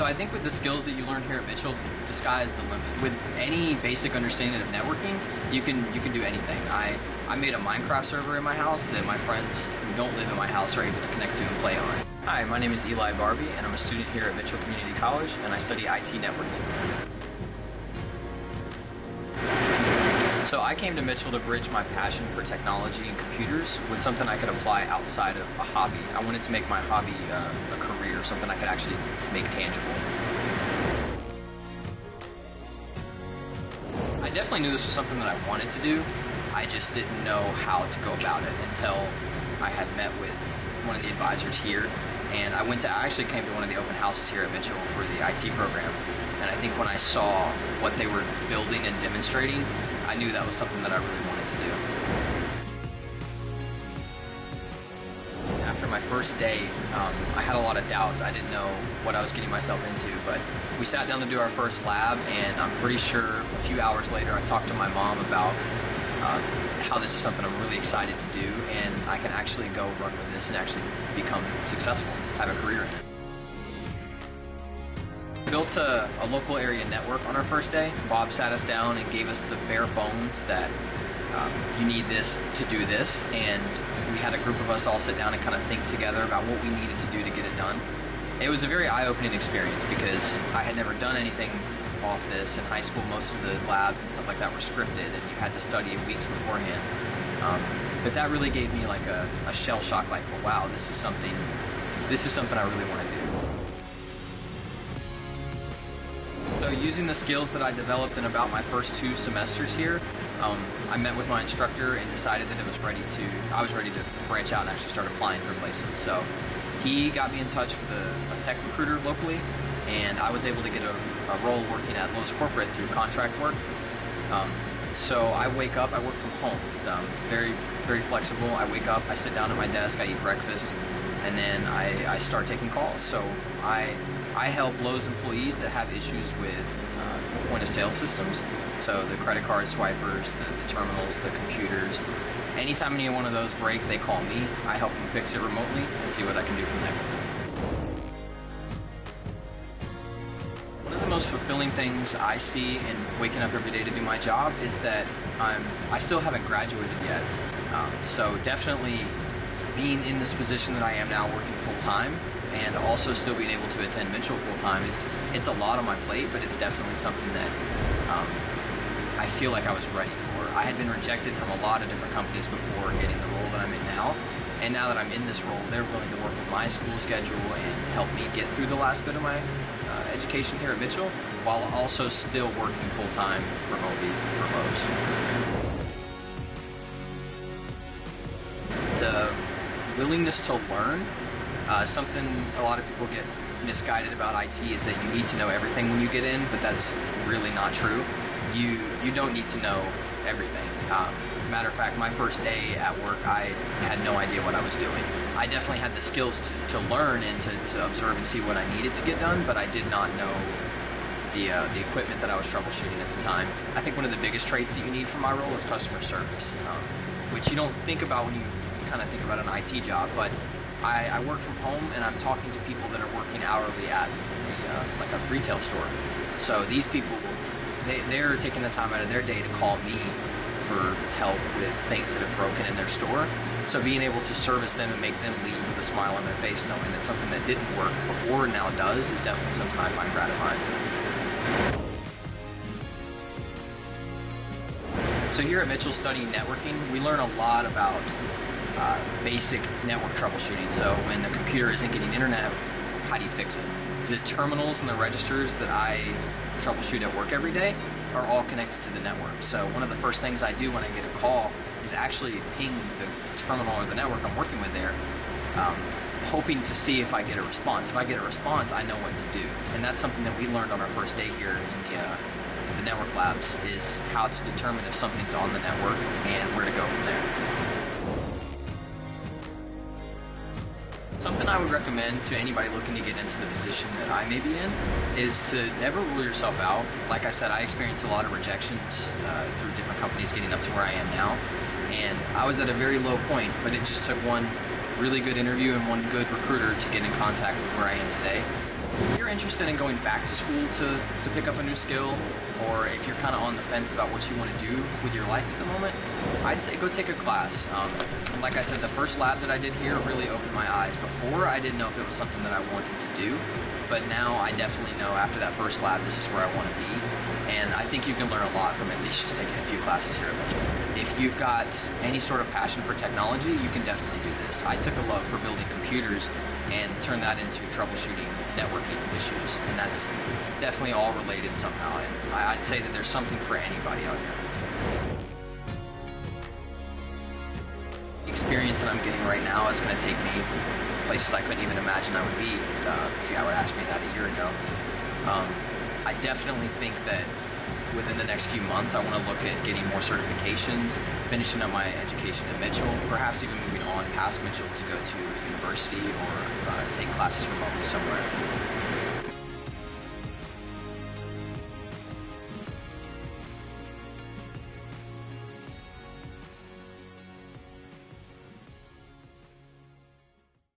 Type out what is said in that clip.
So I think with the skills that you learn here at Mitchell, the sky is the limit. With any basic understanding of networking, you can do anything. I made a Minecraft server in my house that my friends who don't live in my house are able to connect to and play on. Hi, my name is Eli Barbee, and I'm a student here at Mitchell Community College, and I study IT networking. So I came to Mitchell to bridge my passion for technology and computers with something I could apply outside of a hobby. I wanted to make my hobby a career, something I could actually make tangible. I definitely knew this was something that I wanted to do. I just didn't know how to go about it until I had met with one of the advisors here. And I actually came to one of the open houses here at Mitchell for the IT program. And I think when I saw what they were building and demonstrating, I knew that was something that I really wanted to do. After my first day, I had a lot of doubts. I didn't know what I was getting myself into, but we sat down to do our first lab, and I'm pretty sure a few hours later I talked to my mom about how this is something I'm really excited to do, and I can actually go run with this and actually become successful, have a career in it. We built a local area network on our first day. Bob sat us down and gave us the bare bones that you need this to do this, and we had a group of us all sit down and kind of think together about what we needed to do to get it done. It was a very eye-opening experience because I had never done anything off this. In high school, most of the labs and stuff like that were scripted, and you had to study it weeks beforehand. But that really gave me like a shell shock, like, well, wow, this is something I really want to do. So using the skills that I developed in about my first 2 semesters here, I met with my instructor and decided that I was ready to branch out and actually start applying for places. So he got me in touch with a tech recruiter locally, and I was able to get a role working at Lowe's Corporate through contract work. So I work from home, very, very flexible. I wake up, I sit down at my desk, I eat breakfast, and then I start taking calls. So I help Lowe's employees that have issues with point of sale systems. So the credit card swipers, the terminals, the computers. Anytime any one of those break, they call me. I help them fix it remotely and see what I can do from there. One of the most fulfilling things I see in waking up every day to do my job is that I still haven't graduated yet. So definitely being in this position that I am now, working full-time, and also still being able to attend Mitchell full-time, it's a lot on my plate, but it's definitely something that I feel like I was ready for. I had been rejected from a lot of different companies before getting the role that I'm in now, and now that I'm in this role, they're willing to work with my school schedule and help me get through the last bit of my education here at Mitchell, while also still working full-time remotely for Lowe's. The willingness to learn, something a lot of people get misguided about IT is that you need to know everything when you get in, but that's really not true. You don't need to know everything. As a matter of fact, my first day at work, I had no idea what I was doing. I definitely had the skills to learn and to observe and see what I needed to get done, but I did not know the equipment that I was troubleshooting at the time. I think one of the biggest traits that you need for my role is customer service, which you don't think about when you kind of think about an IT job, but I work from home and I'm talking to people that are working hourly at like a retail store. So these people, they're taking the time out of their day to call me for help with things that have broken in their store. So being able to service them and make them leave with a smile on their face knowing that something that didn't work before now does is definitely something I find gratifying. So here at Mitchell studying networking, we learn a lot about basic network troubleshooting. So when the computer isn't getting internet, how do you fix it? The terminals and the registers that I troubleshoot at work every day are all connected to the network. So one of the first things I do when I get a call is actually ping the terminal or the network I'm working with there, hoping to see if I get a response. If I get a response, I know what to do. And that's something that we learned on our first day here in the network labs, is how to determine if something's on the network and where to go from there. Something I would recommend to anybody looking to get into the position that I may be in is to never rule yourself out. Like I said, I experienced a lot of rejections through different companies getting up to where I am now. And I was at a very low point, but it just took one really good interview and one good recruiter to get in contact with where I am today. If you're interested in going back to school to pick up a new skill, or if you're kind of on the fence about what you want to do with your life at the moment, I'd say go take a class. Like I said, the first lab that I did here really opened my eyes. Before, I didn't know if it was something that I wanted to do, but now I definitely know after that first lab, this is where I want to be. And I think you can learn a lot from at least just taking a few classes here eventually. If you've got any sort of passion for technology, you can definitely do this. I took a love for building computers and turned that into troubleshooting networking issues. And that's definitely all related somehow. And I'd say that there's something for anybody out here. The experience that I'm getting right now is going to take me places I couldn't even imagine I would be if you would ask me that a year ago. I definitely think that within the next few months, I want to look at getting more certifications, finishing up my education at Mitchell, perhaps even moving on past Mitchell to go to university or take classes remotely somewhere.